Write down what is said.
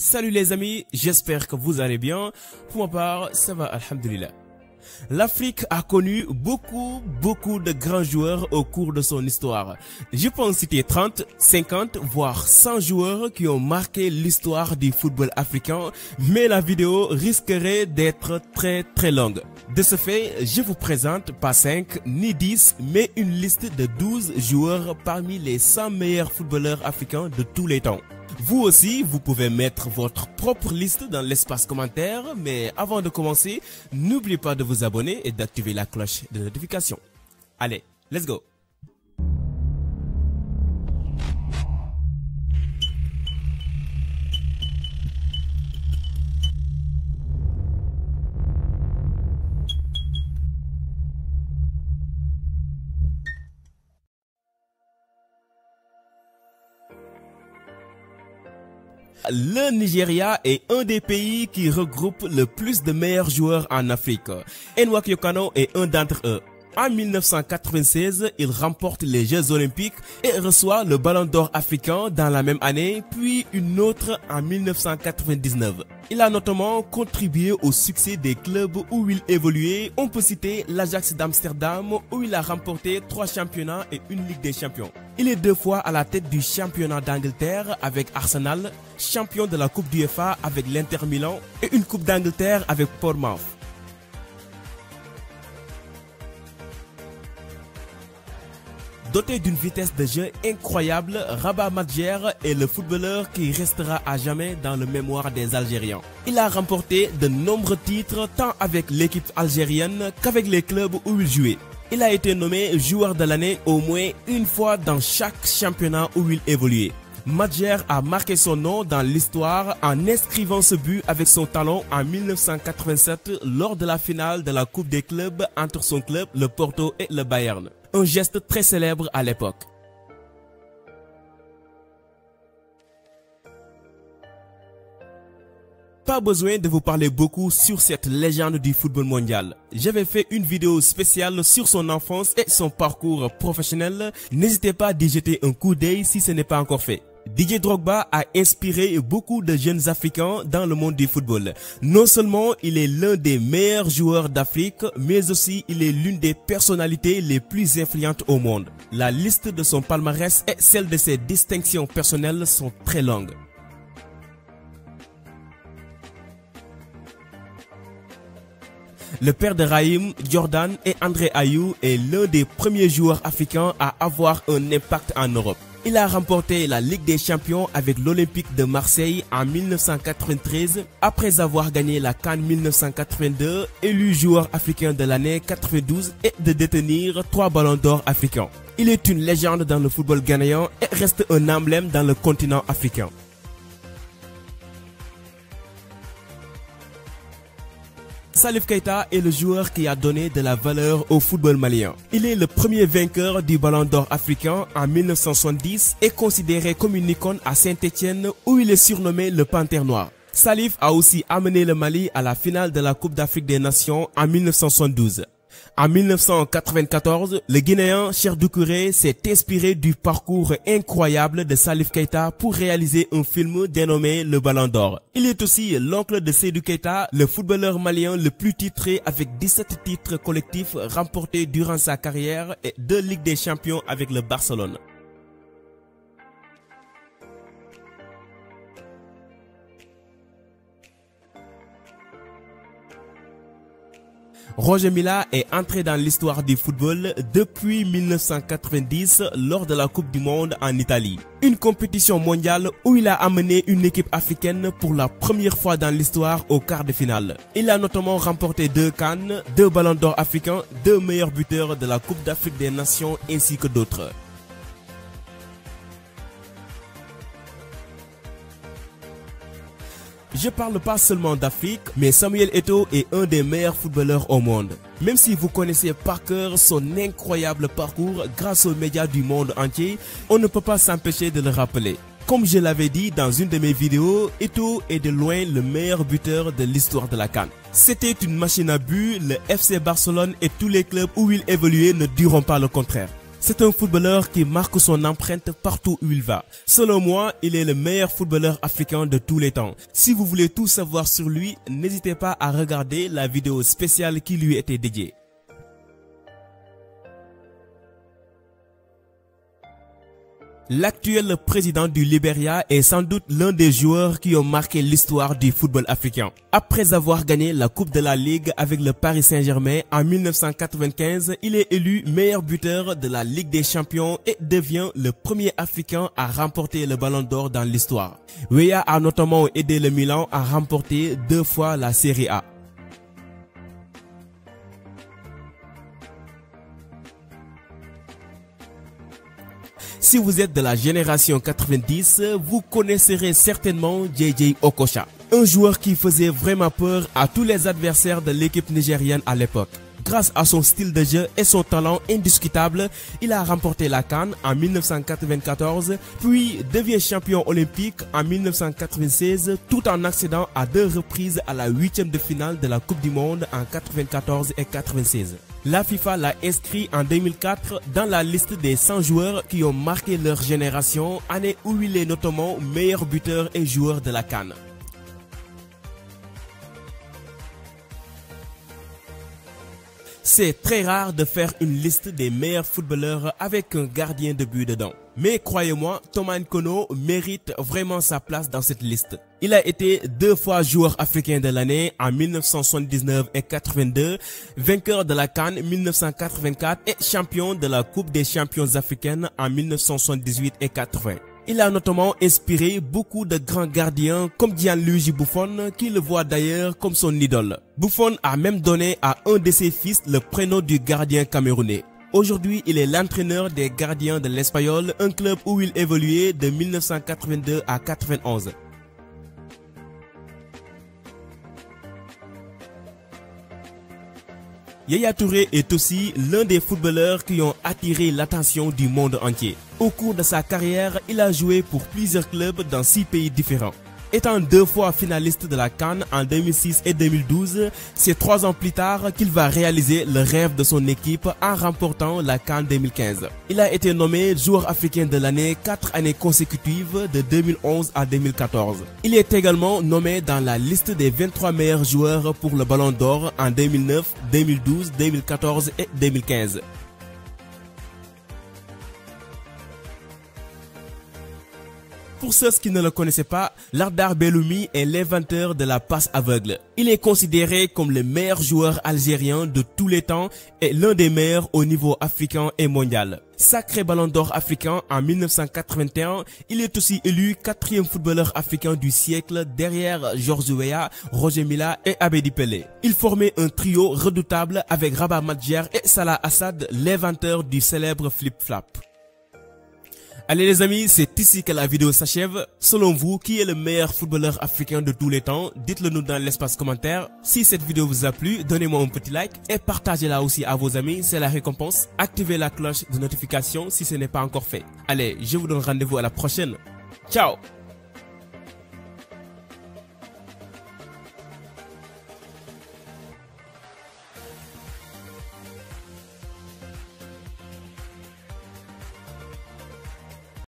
Salut les amis, j'espère que vous allez bien. Pour ma part, ça va, alhamdulillah. L'Afrique a connu beaucoup de grands joueurs au cours de son histoire. Je pense citer 30, 50, voire 100 joueurs qui ont marqué l'histoire du football africain, mais la vidéo risquerait d'être très longue. De ce fait, je vous présente pas 5 ni 10, mais une liste de 12 joueurs parmi les 100 meilleurs footballeurs africains de tous les temps. Vous aussi, vous pouvez mettre votre propre liste dans l'espace commentaire, mais avant de commencer, n'oubliez pas de vous abonner et d'activer la cloche de notification. Allez, let's go! Le Nigeria est un des pays qui regroupe le plus de meilleurs joueurs en Afrique. Nwankwo Kanu est un d'entre eux. En 1996, il remporte les Jeux Olympiques et reçoit le Ballon d'Or africain dans la même année, puis une autre en 1999. Il a notamment contribué au succès des clubs où il évoluait. On peut citer l'Ajax d'Amsterdam où il a remporté 3 championnats et une Ligue des Champions. Il est 2 fois à la tête du championnat d'Angleterre avec Arsenal, champion de la Coupe d'UEFA avec l'Inter Milan et une Coupe d'Angleterre avec Bournemouth. Doté d'une vitesse de jeu incroyable, Rabah Madjer est le footballeur qui restera à jamais dans le mémoire des Algériens. Il a remporté de nombreux titres tant avec l'équipe algérienne qu'avec les clubs où il jouait. Il a été nommé joueur de l'année au moins une fois dans chaque championnat où il évoluait. Madjer a marqué son nom dans l'histoire en inscrivant ce but avec son talon en 1987 lors de la finale de la Coupe des clubs entre son club, le Porto et le Bayern. Un geste très célèbre à l'époque. Pas besoin de vous parler beaucoup sur cette légende du football mondial. J'avais fait une vidéo spéciale sur son enfance et son parcours professionnel. N'hésitez pas à y jeter un coup d'œil si ce n'est pas encore fait. Didier Drogba a inspiré beaucoup de jeunes Africains dans le monde du football. Non seulement il est l'un des meilleurs joueurs d'Afrique, mais aussi il est l'une des personnalités les plus influentes au monde. La liste de son palmarès et celle de ses distinctions personnelles sont très longues. Le père de Raïm, Jordan et André Ayew est l'un des premiers joueurs africains à avoir un impact en Europe. Il a remporté la Ligue des Champions avec l'Olympique de Marseille en 1993 après avoir gagné la CAN 1982, élu joueur africain de l'année 92 et de détenir 3 ballons d'or africains. Il est une légende dans le football ghanéen et reste un emblème dans le continent africain. Salif Keita est le joueur qui a donné de la valeur au football malien. Il est le premier vainqueur du Ballon d'Or africain en 1970 et considéré comme une icône à Saint-Étienne où il est surnommé le Panthère Noir. Salif a aussi amené le Mali à la finale de la Coupe d'Afrique des Nations en 1972. En 1994, le Guinéen Cheikh Doucouré s'est inspiré du parcours incroyable de Salif Keita pour réaliser un film dénommé Le Ballon d'Or. Il est aussi l'oncle de Seydou Keita, le footballeur malien le plus titré avec 17 titres collectifs remportés durant sa carrière et 2 Ligues des Champions avec le Barcelone. Roger Milla est entré dans l'histoire du football depuis 1990 lors de la Coupe du Monde en Italie. Une compétition mondiale où il a amené une équipe africaine pour la première fois dans l'histoire au quart de finale. Il a notamment remporté 2 CAN, 2 ballons d'or africains, 2 meilleurs buteurs de la Coupe d'Afrique des Nations ainsi que d'autres. Je parle pas seulement d'Afrique, mais Samuel Eto'o est un des meilleurs footballeurs au monde. Même si vous connaissez par cœur son incroyable parcours grâce aux médias du monde entier, on ne peut pas s'empêcher de le rappeler. Comme je l'avais dit dans une de mes vidéos, Eto'o est de loin le meilleur buteur de l'histoire de la CAN. C'était une machine à but, le FC Barcelone et tous les clubs où il évoluait ne diront pas le contraire. C'est un footballeur qui marque son empreinte partout où il va. Selon moi, il est le meilleur footballeur africain de tous les temps. Si vous voulez tout savoir sur lui, n'hésitez pas à regarder la vidéo spéciale qui lui était dédiée. L'actuel président du Libéria est sans doute l'un des joueurs qui ont marqué l'histoire du football africain. Après avoir gagné la Coupe de la Ligue avec le Paris Saint-Germain en 1995, il est élu meilleur buteur de la Ligue des Champions et devient le premier Africain à remporter le Ballon d'Or dans l'histoire. Weah a notamment aidé le Milan à remporter 2 fois la Serie A. Si vous êtes de la génération 90, vous connaisserez certainement JJ Okocha, un joueur qui faisait vraiment peur à tous les adversaires de l'équipe nigérienne à l'époque. Grâce à son style de jeu et son talent indiscutable, il a remporté la CAN en 1994, puis devient champion olympique en 1996, tout en accédant à 2 reprises à la 8e de finale de la Coupe du Monde en 1994 et 1996. La FIFA l'a inscrit en 2004 dans la liste des 100 joueurs qui ont marqué leur génération, année où il est notamment meilleur buteur et joueur de la CAN. C'est très rare de faire une liste des meilleurs footballeurs avec un gardien de but dedans. Mais croyez-moi, Thomas Nkono mérite vraiment sa place dans cette liste. Il a été 2 fois joueur africain de l'année en 1979 et 82, vainqueur de la CAN 1984 et champion de la Coupe des champions africaines en 1978 et 80. Il a notamment inspiré beaucoup de grands gardiens comme Gianluigi Buffon qui le voit d'ailleurs comme son idole. Buffon a même donné à un de ses fils le prénom du gardien camerounais. Aujourd'hui, il est l'entraîneur des gardiens de l'Espanyol, un club où il évoluait de 1982 à 91. Yaya Touré est aussi l'un des footballeurs qui ont attiré l'attention du monde entier. Au cours de sa carrière, il a joué pour plusieurs clubs dans 6 pays différents. Étant 2 fois finaliste de la CAN en 2006 et 2012, c'est 3 ans plus tard qu'il va réaliser le rêve de son équipe en remportant la CAN 2015. Il a été nommé joueur africain de l'année 4 années consécutives de 2011 à 2014. Il est également nommé dans la liste des 23 meilleurs joueurs pour le Ballon d'Or en 2009, 2012, 2014 et 2015. Pour ceux qui ne le connaissaient pas, Lardar Belloumi est l'inventeur de la passe aveugle. Il est considéré comme le meilleur joueur algérien de tous les temps et l'un des meilleurs au niveau africain et mondial. Sacré Ballon d'Or africain en 1981, il est aussi élu 4e footballeur africain du siècle derrière George Weah, Roger Mila et Abedi Pelé. Il formait un trio redoutable avec Rabat Madjer et Salah Assad, l'inventeur du célèbre flip-flap. Allez les amis, c'est ici que la vidéo s'achève. Selon vous, qui est le meilleur footballeur africain de tous les temps? Dites-le nous dans l'espace commentaire. Si cette vidéo vous a plu, donnez-moi un petit like et partagez-la aussi à vos amis, c'est la récompense. Activez la cloche de notification si ce n'est pas encore fait. Allez, je vous donne rendez-vous à la prochaine. Ciao!